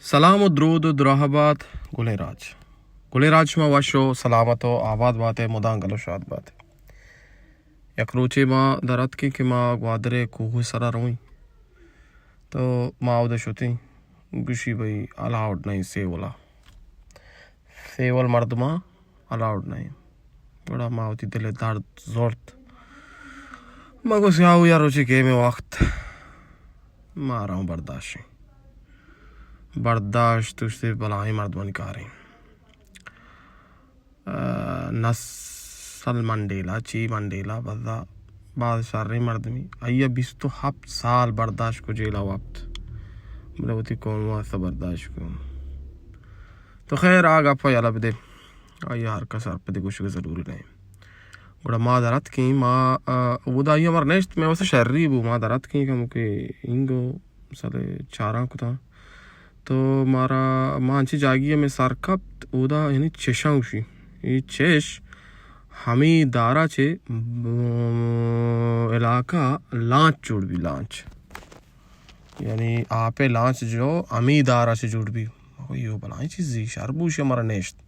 سلام و درود و درahbat گل راج ما واشو سلامت و آباد باته مدان گلو شاد باته یک روچه ما درات کی که ما گوادره کوه سرا روی تو ما اوده شوتی گوشی بای الاؤڈ نہیں سیول مردما الاؤڈ نہیں بڑا ما ہوتی دل درد زورت ما کو سیاو یا روچے کے میں وقت ما رہا ہوں برداشت اس سے بلائی مردمانی کاری نسل منڈیلا چی منڈیلا بدا بادشاہ رہی مردمی ایہ 27 سال برداشت کو جیلا وقت ملوتی کون واسطہ برداشت کو تو خیر آگا پا یالا بدے ایہ ہر کسار پدے کچھ ضروری نہیں بڑا ما درات کی ما ودا ایہ ہمار نیشت میں واسہ شہری بو ما درات کی کہ مکہ انگو سالے چاراں کو تھا تو مارا مانچی جاگی میں سارکپت اودا یعنی چشاوشی یہ چش ہمیں دارا چھے علاقہ لانچ جوڑ بھی لانچ یعنی آپے لانچ جو ہمیں دارا چھے جوڑ بھی یہ بلائیں چیزی شربوشی ہمارا نیشت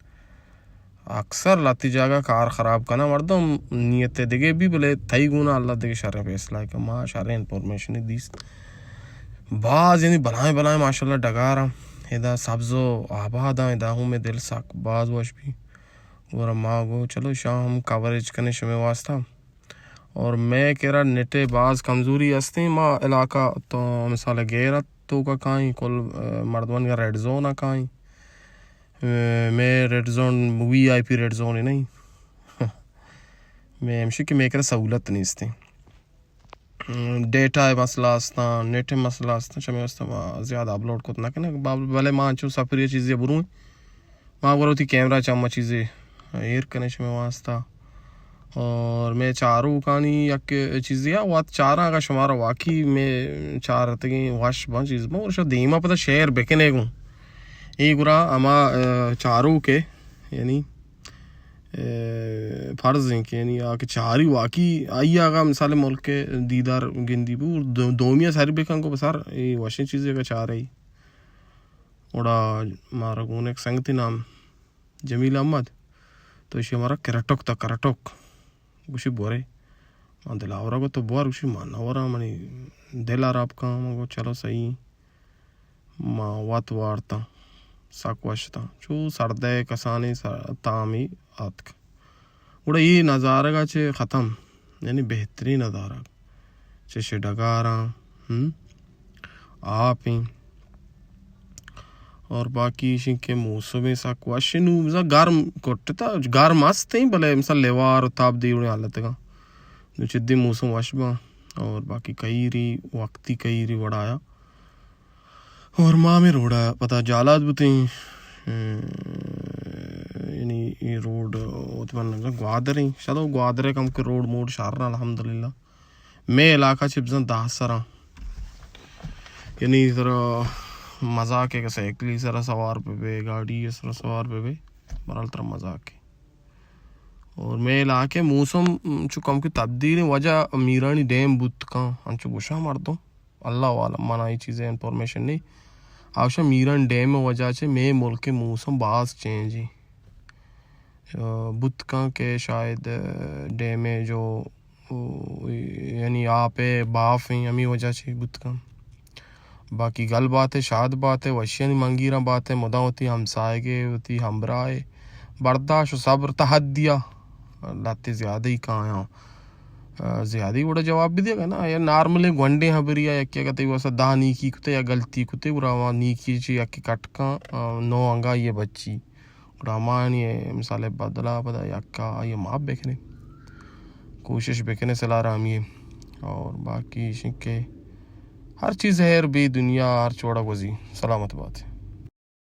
اکثر لاتی جاگا کار خراب کنا مردم نیت دگے بھی بلے تھئی گونا اللہ دگے شرح فیصلہ ہے کہ ما شرح انفورمیشنی دیست بعض یعنی بلائیں ماشاءاللہ ڈگارا ادا سبزو آبادا ادا ہوں میں دل ساک بعض وش بھی اور ماں گو چلو شام کوریج کرنے شمیں واسطہ اور میں کہہ رہا نٹے بعض کمزوری ہستے ماں علاقہ تو مثال گیرت تو کا کائیں کل مردمان کا ریڈ زون کائیں میں ریڈ زون وی آئی پی ریڈ زون ہی نہیں میں ہمشی کہ میں کہہ رہا سہولت نہیں استے ڈیٹا مسئلہ استا نیٹ مسئلہ استا شمی واسطہ زیادہ اپلوڈ کو اتنا کہ بلے ماں چو سفر یہ چیزیں بروں ماں برو تھی کیمرہ چاہما چیزیں ایئر کرنے شمی واسطہ اور میں چاروں کانی یک چیزیں وات چارہ کا شمارا واقعی میں چار تگیں واش بہن چیز اور شاید دیما پتہ شہر بکنے گوں ایک گرا اما چاروں کے یعنی فرض ہیں کہ یعنی آکے چاری واقعی آئی آگا مثال ملک کے دیدار گندی بو دومیہ ساری بیکن کو بسار یہ واشن چیزیں کا چاہ رہی اوڑا مارا گون ایک سنگتی نام جمیل احمد تو اسی ہمارا کرٹوک تا کرٹوک گوشی بورے مان دلاورا کو تو بوار گوشی مانورا منی دل آراب کا مگو چلو صحیح ما وات وارتا ساکواشتا چو سردے کسانی تامی آت کا اوڑا یہ نظارہ گا چھے ختم یعنی بہترین نظارہ چھے ڈگاراں آپیں اور باقی شنکے موسمیں ساکواشنو مثلا گرم کوٹتا گرم آستے ہیں بلے مثلا لیوار تاب دیوڑے حالت گا جو چدی موسم واشبا اور باقی کئیری وقتی کئیری وڑایا اور ماں میں روڑا پتہ جالات بتیں یعنی یہ روڈ گوادریں شادو گوادرے کم کے روڈ موڈ شارنا الحمدللہ میں علاقہ چھپزن 10 سرا یعنی ذرا مزاق ہے کہ سائیکلی سرا سوار پہ بے گاڑی سرا سوار پہ بے برحال طرح مزاق ہے اور میں علاقے موسم چو کم کی تبدیل وجہ میرانی ڈیم بوت کا انچو گوشا مردوں اللہ والا مانا یہ چیزیں انفورمیشن نہیں آوشا میران ڈیم وجہ چھے میں ملک کے موسم باز چینج ہی بت کا کہ شاید ڈیم جو یعنی آپے باف ہیں ہمیں وجہ چھے بت کا باقی گل بات ہے شاد بات ہے وشیانی منگیرہ بات ہے مدہ ہوتی ہمسائے گے ہوتی ہمراہ برداشت و صبر تحدیہ لاتے زیادہ ہی کہاں ہیں زیادہ ہی بڑا جواب بھی دے گا نا یا نارملی گونڈے ہیں بریا یا کیا کہتے ہیں ویسا دا نیکی کتے یا غلطی کتے براما نیکی چی یا کی کٹ کا نو انگا یہ بچی برامان یہ مثال بدلا پدا یا کا یہ ماپ بیکنے کوشش بیکنے سلا رہا ہم یہ اور باقی شنکے ہر چیز ہے بھی دنیا ہر چوڑا گزی سلامت بات ہے